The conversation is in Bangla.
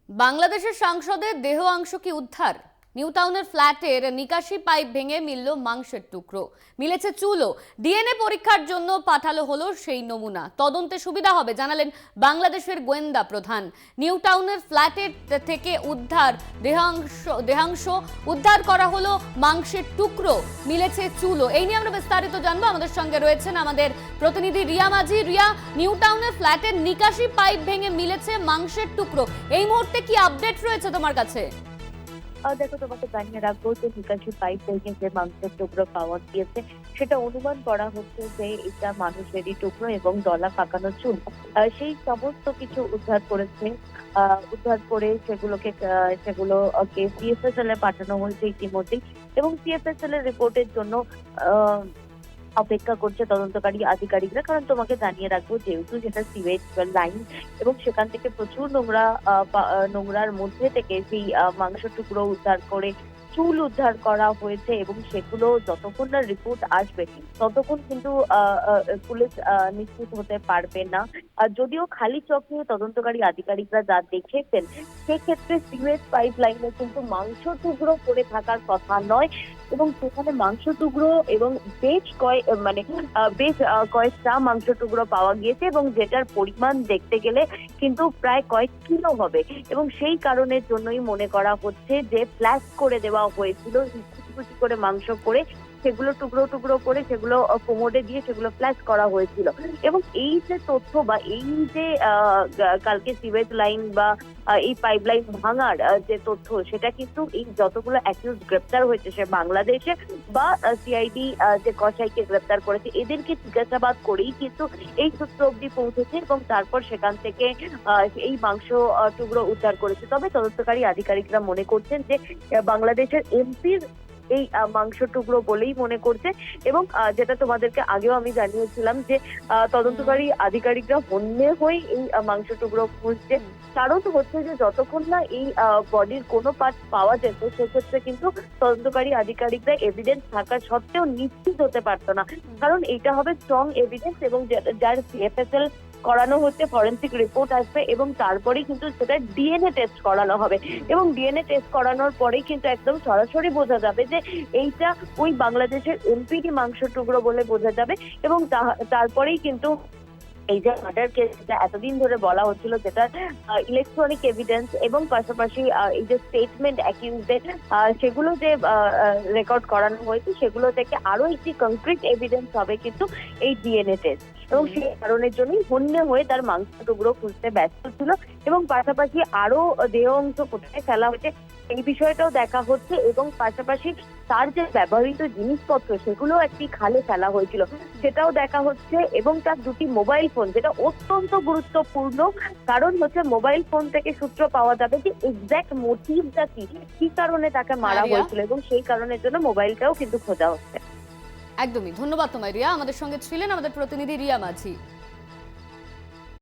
বাংলাদেশের সাংসদের দেহ অংশ কি উদ্ধার? নিউ টাউনের ফ্ল্যাটের নিকাশি পাইপ ভেঙে মিলল মাংসের টুকরো, মিলেছে চুলও। ডিএনএ পরীক্ষার জন্য পাঠালো হলো সেই নমুনা। তদন্তে সুবিধা হবে জানালেন বাংলাদেশের গোয়েন্দা প্রধান। নিউ টাউনের ফ্ল্যাটের থেকে উদ্ধার দেহাংশ উদ্ধার করা হলো মাংসের টুকরো, মিলেছে চুলও। এই নিয়ে আমরা বিস্তারিত জানবো। আমাদের সঙ্গে রয়েছেন আমাদের প্রতিনিধি রিয়া মাঝি। রিয়া, নিউ টাউনের ফ্ল্যাটের নিকাশি পাইপ ভেঙে মিলেছে মাংসের টুকরো, এই মুহূর্তে কি আপডেট রয়েছে তোমার কাছে? দেখো, তোমাকে জানিয়ে রাখবো যে নিকাশি পাইপ থেকে যে মাংসের টুকরো পাওয়া গিয়েছে সেটা অনুমান করা হচ্ছে যে এটা মানুষেরই টুকরো এবং দলা পাকানো চুল। সেই সমস্ত কিছু উদ্ধার করেছে। উদ্ধার করে সেগুলোকে সিএফএসএল এ পাঠানো হয়েছে ইতিমধ্যেই, এবং সিএফএসএল এর রিপোর্টের জন্য অপেক্ষা করছে তদন্তকারী আধিকারিকরা। কারণ তোমাকে জানিয়ে রাখবো, যেহেতু সেটা সিওয়েজ লাইন এবং সেখান থেকে প্রচুর নোংরার মধ্যে থেকে সেই মাংস টুকরো উদ্ধার করে চুল উদ্ধার করা হয়েছে, এবং সেগুলো যতক্ষণ না রিপোর্ট আসবে ততক্ষণ কিন্তু পুলিশ নিশ্চিত হতে পারবে না। যদিও খালি চোখে তদন্তকারী আধিকারিকরা যা দেখেছেন, সেক্ষেত্রে সিওয়েজ পাইপ লাইনে কিন্তু মাংস টুকরো পড়ে থাকার কথা নয়, এবং সেখানে মাংস টুকরো এবং বেশ কয়েকটা মাংস টুকরো পাওয়া গিয়েছে, এবং যেটার পরিমাণ দেখতে গেলে কিন্তু প্রায় কয়েক কিলো হবে। এবং সেই কারণের জন্যই মনে করা হচ্ছে যে ফ্ল্যাশ করে দেওয়া হয়েছিল, কুচি কুচি করে মাংস করে সেগুলো টুকরো টুকরো করে সেগুলো কোমোডে দিয়ে সেগুলো ফ্ল্যাশ করা হয়েছিল। এবং এই যে তথ্য বা এই যে কালকে সিওয়েজ লাইন বা এই পাইপ লাইন ভাঙার যে তথ্য, সেটা কিন্তু এই যতগুলো অ্যাকিউজ গ্রেপ্তার হয়েছে সে বাংলাদেশে বা সিআইডি যে কসাইকে গ্রেপ্তার করেছে, এদেরকে জিজ্ঞাসাবাদ করেই কিন্তু এই সূত্র অব্দি পৌঁছেছে, এবং তারপর সেখান থেকে এই মাংস টুকরো উদ্ধার করেছে। তবে তদন্তকারী আধিকারিকরা মনে করছেন যে বাংলাদেশের এমপির এই মাংস টুকরো বলেই মনে করছে। এবং যেটা তোমাদেরকে আগেও আমি জানিয়েছিলাম যে তদন্তকারী আধিকারিকরা হন্যে হয়ে এই মাংস টুকরো খুঁজছে। কারণ হচ্ছে যে যতক্ষণ না এই বডির কোনো পার্ট পাওয়া যেত, সেক্ষেত্রে কিন্তু তদন্তকারী আধিকারিকরা এভিডেন্স থাকা সত্ত্বেও নিশ্চিত হতে পারতো না। কারণ এইটা হবে স্ট্রং এভিডেন্স, এবং যার সিএফএসএল করানো হচ্ছে, ফরেন্সিক রিপোর্ট আসবে, এবং তারপরেই কিন্তু সেটা ডিএনএ টেস্ট করানো হবে। এবং ডিএনএ টেস্ট করানোর পরেই কিন্তু একদম সরাসরি বোঝা যাবে যে এইটা ওই বাংলাদেশের এমপিরই মাংস টুকরো বলে বোঝা যাবে। এবং তারপরেই কিন্তু এই যে মার্ডার কেস, যেটা এতদিন ধরে বলা হচ্ছিল, যেটা ইলেকট্রনিক এভিডেন্স এবং পাশাপাশি এই যে স্টেটমেন্ট অ্যাকিউজদের সেগুলো যে রেকর্ড করানো হয়েছে, সেগুলো থেকে আরো একটি কংক্রিট এভিডেন্স হবে কিন্তু এই ডিএনএ টেস্ট। এবং সেই কারণের জন্যই হন্যে হয়ে তার মাংস টুকরো খুঁজতে ব্যস্ত ছিল, এবং পাশাপাশি আরো দেহ অংশ কোথায় ফেলা হয়েছে এই বিষয়টাও দেখা হচ্ছে, এবং পাশাপাশি তার যে ব্যবহৃত জিনিসপত্র সেগুলো একটি খালে ফেলা হয়েছিল সেটাও দেখা হচ্ছে, এবং তার দুটি মোবাইল ফোন, যেটা অত্যন্ত গুরুত্বপূর্ণ। কারণ হচ্ছে মোবাইল ফোন থেকে সূত্র পাওয়া যাবে যে এক্সাক্ট মোটিভটা কি কারণে তাকে মারা হয়েছিল, এবং সেই কারণের জন্য মোবাইলটাও কিন্তু খোঁজা হচ্ছে। একদমই ধন্যবাদ তোমায় রিয়া। আমাদের সঙ্গে ছিলেন আমাদের প্রতিনিধি রিয়া মাঝি।